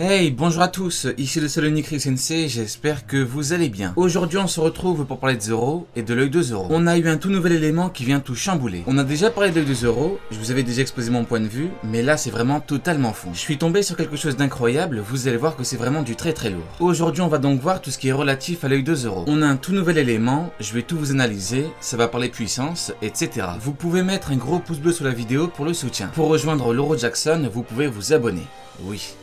Hey, bonjour à tous, ici le Soloniki Sensei, j'espère que vous allez bien. Aujourd'hui on se retrouve pour parler de Zoro et de l'œil de Zoro. On a eu un tout nouvel élément qui vient tout chambouler. On a déjà parlé de l'œil de Zoro, je vous avais déjà exposé mon point de vue, mais là c'est vraiment totalement fou. Je suis tombé sur quelque chose d'incroyable, vous allez voir que c'est vraiment du très lourd. Aujourd'hui on va donc voir tout ce qui est relatif à l'œil de Zoro. On a un tout nouvel élément, je vais tout vous analyser, ça va parler puissance, etc. Vous pouvez mettre un gros pouce bleu sous la vidéo pour le soutien. Pour rejoindre Loro Jackson, vous pouvez vous abonner. Oui.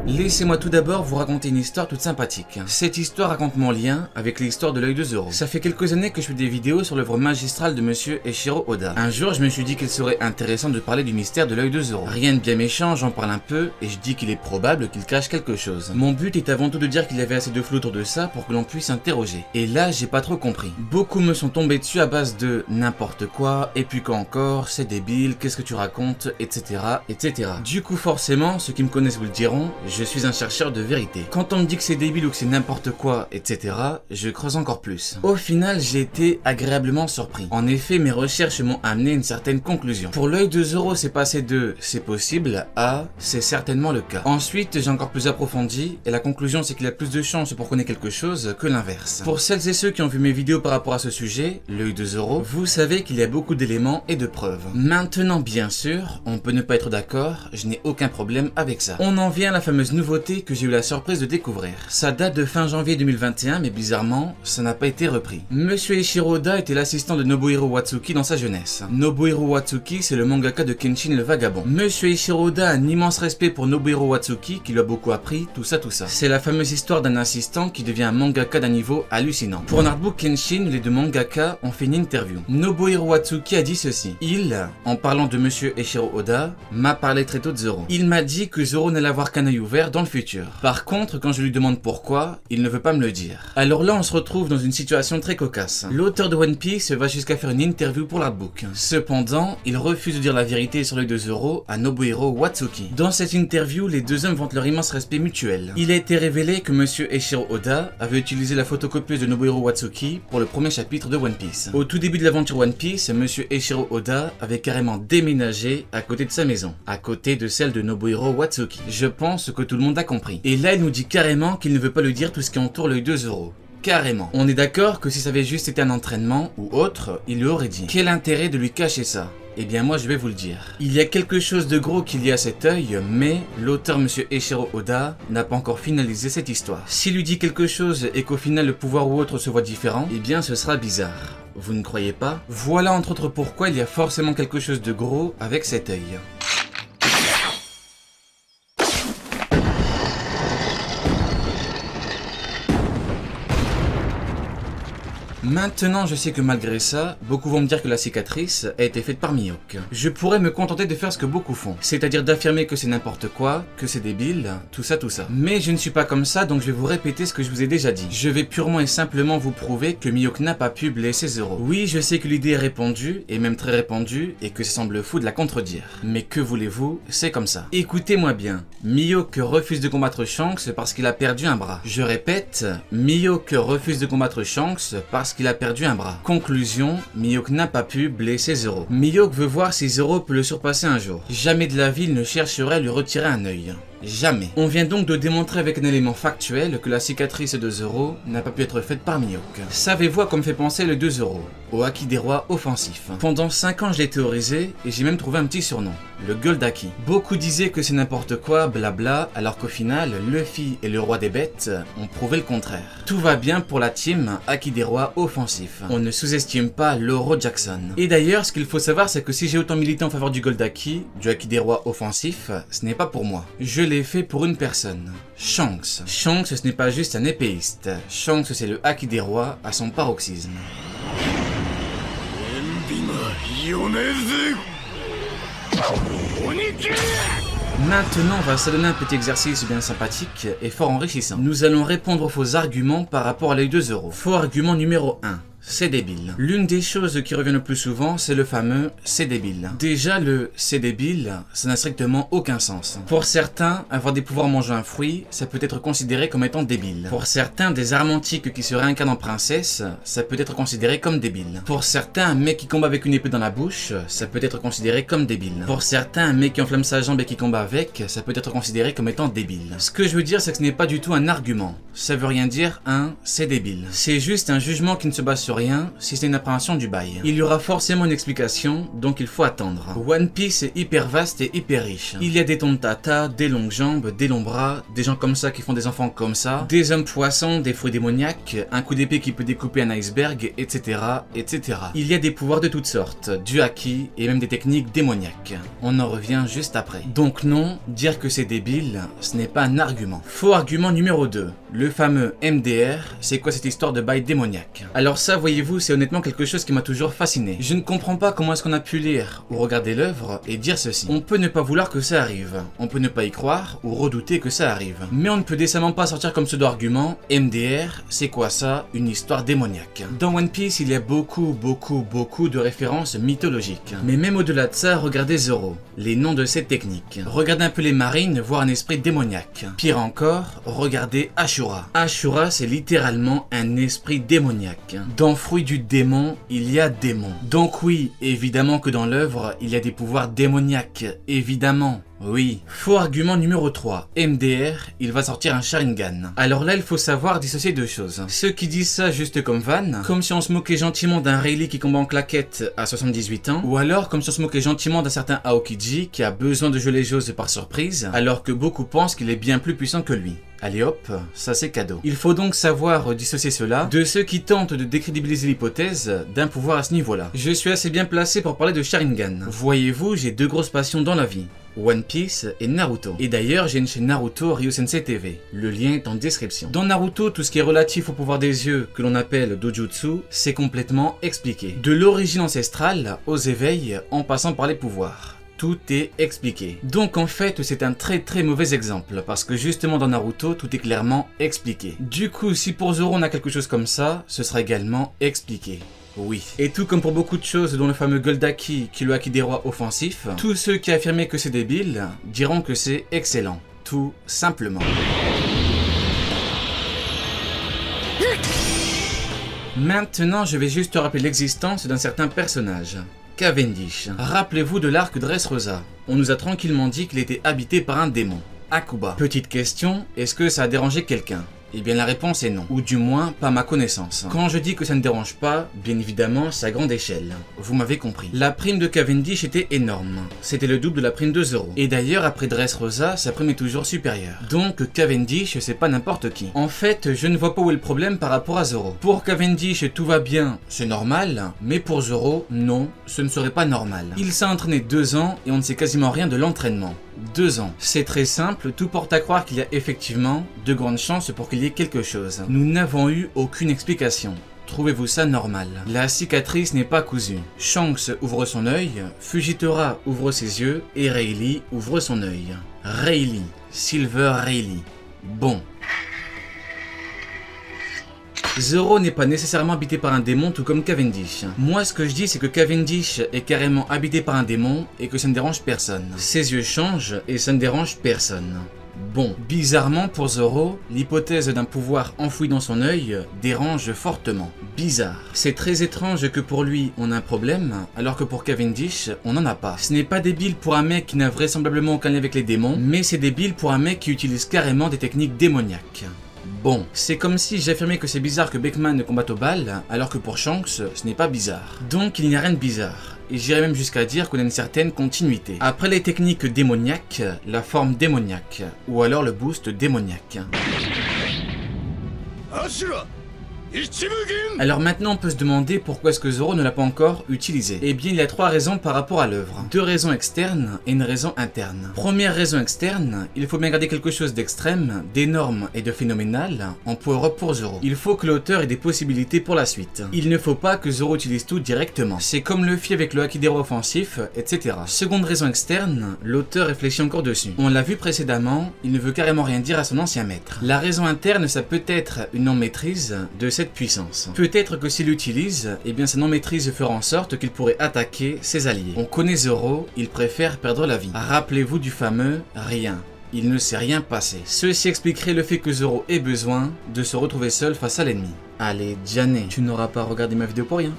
Laissez-moi tout d'abord vous raconter une histoire toute sympathique. Cette histoire raconte mon lien avec l'histoire de l'œil de Zoro. Ça fait quelques années que je fais des vidéos sur l'œuvre magistrale de monsieur Eiichiro Oda. Un jour, je me suis dit qu'il serait intéressant de parler du mystère de l'œil de Zoro. Rien de bien méchant, j'en parle un peu et je dis qu'il est probable qu'il cache quelque chose. Mon but est avant tout de dire qu'il y avait assez de flou autour de ça pour que l'on puisse interroger. Et là, j'ai pas trop compris. Beaucoup me sont tombés dessus à base de n'importe quoi, et puis quoi encore, c'est débile, qu'est-ce que tu racontes, etc., etc. Du coup, forcément, ceux qui me connaissent vous le diront, je suis un chercheur de vérité. Quand on me dit que c'est débile ou que c'est n'importe quoi, etc., je creuse encore plus. Au final, j'ai été agréablement surpris. En effet, mes recherches m'ont amené une certaine conclusion. Pour l'œil de Zoro, c'est passé de « c'est possible » à « c'est certainement le cas ». Ensuite, j'ai encore plus approfondi, et la conclusion c'est qu'il y a plus de chances pour connaître quelque chose que l'inverse. Pour celles et ceux qui ont vu mes vidéos par rapport à ce sujet, l'œil de Zoro, vous savez qu'il y a beaucoup d'éléments et de preuves. Maintenant, bien sûr, on peut ne pas être d'accord, je n'ai aucun problème avec ça. On en vient à la fameuse nouveauté que j'ai eu la surprise de découvrir. Ça date de fin janvier 2021, mais bizarrement, ça n'a pas été repris. Monsieur Eiichiro Oda était l'assistant de Nobuhiro Watsuki dans sa jeunesse. Nobuhiro Watsuki, c'est le mangaka de Kenshin le Vagabond. Monsieur Eiichiro Oda a un immense respect pour Nobuhiro Watsuki, qui lui a beaucoup appris, tout ça. C'est la fameuse histoire d'un assistant qui devient un mangaka d'un niveau hallucinant. Pour un artbook Kenshin, les deux mangaka ont fait une interview. Nobuhiro Watsuki a dit ceci. Il, en parlant de Monsieur Eiichiro Oda, m'a parlé très tôt de Zoro. Il m'a dit que Zoro n'allait avoir qu'un œil ouvert dans le futur. Par contre, quand je lui demande pourquoi, il ne veut pas me le dire. Alors là, on se retrouve dans une situation très cocasse. L'auteur de One Piece va jusqu'à faire une interview pour l'artbook. Cependant, il refuse de dire la vérité sur l'œil de Zoro à Nobuhiro Watsuki. Dans cette interview, les deux hommes vantent leur immense respect mutuel. Il a été révélé que monsieur Eiichiro Oda avait utilisé la photocopieuse de Nobuhiro Watsuki pour le premier chapitre de One Piece. Au tout début de l'aventure One Piece, monsieur Eiichiro Oda avait carrément déménagé à côté de sa maison, à côté de celle de Nobuhiro Watsuki. Je pense que tout le monde a compris. Et là, il nous dit carrément qu'il ne veut pas lui dire tout ce qui entoure l'œil de Zoro. Carrément. On est d'accord que si ça avait juste été un entraînement ou autre, il lui aurait dit. Quel intérêt de lui cacher ça ? Eh bien moi je vais vous le dire. Il y a quelque chose de gros qu'il y a à cet œil, mais l'auteur monsieur Eiichiro Oda n'a pas encore finalisé cette histoire. S'il lui dit quelque chose et qu'au final le pouvoir ou autre se voit différent, eh bien ce sera bizarre. Vous ne croyez pas ? Voilà entre autres pourquoi il y a forcément quelque chose de gros avec cet œil. Maintenant, je sais que malgré ça, beaucoup vont me dire que la cicatrice a été faite par Mihawk. Je pourrais me contenter de faire ce que beaucoup font, c'est-à-dire d'affirmer que c'est n'importe quoi, que c'est débile, tout ça. Mais je ne suis pas comme ça, donc je vais vous répéter ce que je vous ai déjà dit. Je vais purement et simplement vous prouver que Mihawk n'a pas pu blesser Zoro. Oui, je sais que l'idée est répandue, et même très répandue, et que ça semble fou de la contredire. Mais que voulez-vous, c'est comme ça. Écoutez-moi bien, Mihawk refuse de combattre Shanks parce qu'il a perdu un bras. Je répète, Mihawk refuse de combattre Shanks parce qu'il a perdu un bras. Conclusion, Mihawk n'a pas pu blesser Zoro. Mihawk veut voir si Zoro peut le surpasser un jour. Jamais de la vie il ne chercherait à lui retirer un œil. Jamais. On vient donc de démontrer avec un élément factuel que la cicatrice de Zoro n'a pas pu être faite par Mihawk. Savez-vous à quoi me fait penser le 2 Zoro ? Au Haki des rois offensif. Pendant 5 ans je l'ai théorisé et j'ai même trouvé un petit surnom, le Gold Haki. Beaucoup disaient que c'est n'importe quoi, blabla, alors qu'au final, Luffy et le roi des bêtes ont prouvé le contraire. Tout va bien pour la team Haki des rois offensif. On ne sous-estime pas Loro Jackson. Et d'ailleurs, ce qu'il faut savoir, c'est que si j'ai autant milité en faveur du Gold Haki, du Haki des rois offensif, ce n'est pas pour moi. Je l'ai fait pour une personne, Shanks. Shanks, ce n'est pas juste un épéiste. Shanks, c'est le Haki des rois à son paroxysme. Maintenant, on va s'adonner un petit exercice bien sympathique et fort enrichissant. Nous allons répondre aux faux arguments par rapport à l'œil de Zoro. Faux argument numéro 1. c'est débile. L'une des choses qui revient le plus souvent, c'est le fameux c'est débile. Déjà, le c'est débile, ça n'a strictement aucun sens. Pour certains, avoir des pouvoirs en mangeant un fruit, ça peut être considéré comme étant débile. Pour certains, des armes antiques qui se réincarnent en princesse, ça peut être considéré comme débile. Pour certains, un mec qui combat avec une épée dans la bouche, ça peut être considéré comme débile. Pour certains, un mec qui enflamme sa jambe et qui combat avec, ça peut être considéré comme étant débile. Ce que je veux dire, c'est que ce n'est pas du tout un argument. Ça veut rien dire un c'est débile. C'est juste un jugement qui ne se base sur rien, si c'est une appréhension du bail. Il y aura forcément une explication, donc il faut attendre. One Piece est hyper vaste et hyper riche. Il y a des tontata, des longues jambes, des longs bras, des gens comme ça qui font des enfants comme ça, des hommes poissons, des fruits démoniaques, un coup d'épée qui peut découper un iceberg, etc., etc. Il y a des pouvoirs de toutes sortes, du haki et même des techniques démoniaques. On en revient juste après. Donc non, dire que c'est débile, ce n'est pas un argument. Faux argument numéro 2. Le fameux MDR, c'est quoi cette histoire de bail démoniaque? Alors ça, voyez-vous, c'est honnêtement quelque chose qui m'a toujours fasciné. Je ne comprends pas comment est-ce qu'on a pu lire ou regarder l'œuvre et dire ceci. On peut ne pas vouloir que ça arrive, on peut ne pas y croire ou redouter que ça arrive. Mais on ne peut décemment pas sortir comme pseudo-argument, MDR, c'est quoi ça? Une histoire démoniaque. Dans One Piece, il y a beaucoup de références mythologiques. Mais même au-delà de ça, regardez Zoro, les noms de cette technique. Regardez un peu les marines, voir un esprit démoniaque. Pire encore, regardez Ashura. Ashura, c'est littéralement un esprit démoniaque. Dans Fruit du démon, il y a démon. Donc oui, évidemment que dans l'œuvre, il y a des pouvoirs démoniaques, évidemment. Oui. Faux argument numéro 3. MDR, il va sortir un Sharingan. Alors là, il faut savoir dissocier deux choses. Ceux qui disent ça juste comme vanne, comme si on se moquait gentiment d'un Rayleigh qui combat en claquette à 78 ans, ou alors comme si on se moquait gentiment d'un certain Aokiji qui a besoin de jouer les choses par surprise, alors que beaucoup pensent qu'il est bien plus puissant que lui. Allez hop, ça c'est cadeau. Il faut donc savoir dissocier cela de ceux qui tentent de décrédibiliser l'hypothèse d'un pouvoir à ce niveau-là. Je suis assez bien placé pour parler de Sharingan. Voyez-vous, j'ai deux grosses passions dans la vie. One Piece et Naruto. Et d'ailleurs, j'ai une chaîne Naruto Ryusensei TV. Le lien est en description. Dans Naruto, tout ce qui est relatif au pouvoir des yeux, que l'on appelle Dojutsu, c'est complètement expliqué. De l'origine ancestrale aux éveils, en passant par les pouvoirs. Tout est expliqué. Donc en fait, c'est un très mauvais exemple, parce que justement dans Naruto, tout est clairement expliqué. Du coup, si pour Zoro on a quelque chose comme ça, ce sera également expliqué. Oui. Et tout comme pour beaucoup de choses dont le fameux Goldaki, qui est le haki des rois offensif, tous ceux qui affirmaient que c'est débile diront que c'est excellent. Tout simplement. Maintenant, je vais juste te rappeler l'existence d'un certain personnage. Cavendish. Rappelez-vous de l'arc Dressrosa. On nous a tranquillement dit qu'il était habité par un démon. Akuba. Petite question, est-ce que ça a dérangé quelqu'un? Eh bien la réponse est non, ou du moins pas ma connaissance. Quand je dis que ça ne dérange pas, bien évidemment c'est à grande échelle. Vous m'avez compris. La prime de Cavendish était énorme. C'était le double de la prime de Zoro. Et d'ailleurs après Dressrosa, sa prime est toujours supérieure. Donc Cavendish c'est pas n'importe qui. En fait, je ne vois pas où est le problème par rapport à Zoro. Pour Cavendish tout va bien, c'est normal, mais pour Zoro, non, ce ne serait pas normal. Il s'est entraîné 2 ans et on ne sait quasiment rien de l'entraînement. 2 ans. C'est très simple, tout porte à croire qu'il y a effectivement de grandes chances pour qu'il y ait quelque chose. Nous n'avons eu aucune explication. Trouvez-vous ça normal? La cicatrice n'est pas cousue. Shanks ouvre son œil, Fujitora ouvre ses yeux et Rayleigh ouvre son œil. Rayleigh, Silver Rayleigh. Bon. Zoro n'est pas nécessairement habité par un démon tout comme Cavendish. Moi ce que je dis c'est que Cavendish est carrément habité par un démon et que ça ne dérange personne. Ses yeux changent et ça ne dérange personne. Bon, bizarrement pour Zoro, l'hypothèse d'un pouvoir enfoui dans son œil dérange fortement. Bizarre. C'est très étrange que pour lui on a un problème, alors que pour Cavendish on n'en a pas. Ce n'est pas débile pour un mec qui n'a vraisemblablement aucun lien avec les démons, mais c'est débile pour un mec qui utilise carrément des techniques démoniaques. Bon, c'est comme si j'affirmais que c'est bizarre que Beckman ne combatte au bal, alors que pour Shanks, ce n'est pas bizarre. Donc il n'y a rien de bizarre. Et j'irais même jusqu'à dire qu'on a une certaine continuité. Après les techniques démoniaques, la forme démoniaque, ou alors le boost démoniaque. Alors maintenant on peut se demander pourquoi est-ce que Zoro ne l'a pas encore utilisé. Eh bien il y a 3 raisons par rapport à l'œuvre. 2 raisons externes et une raison interne. Première raison externe, il faut bien garder quelque chose d'extrême, d'énorme et de phénoménal en power-up pour Zoro. Il faut que l'auteur ait des possibilités pour la suite. Il ne faut pas que Zoro utilise tout directement. C'est comme Luffy avec le haki des rois offensif, etc. Seconde raison externe, l'auteur réfléchit encore dessus. On l'a vu précédemment, il ne veut carrément rien dire à son ancien maître. La raison interne, ça peut être une non-maîtrise de cette puissance. Peut-être que s'il l'utilise, eh bien sa non-maîtrise fera en sorte qu'il pourrait attaquer ses alliés. On connaît Zoro, il préfère perdre la vie. Rappelez-vous du fameux « rien ». Il ne s'est rien passé. Ceci expliquerait le fait que Zoro ait besoin de se retrouver seul face à l'ennemi. Allez, Janet, tu n'auras pas regardé ma vidéo pour rien.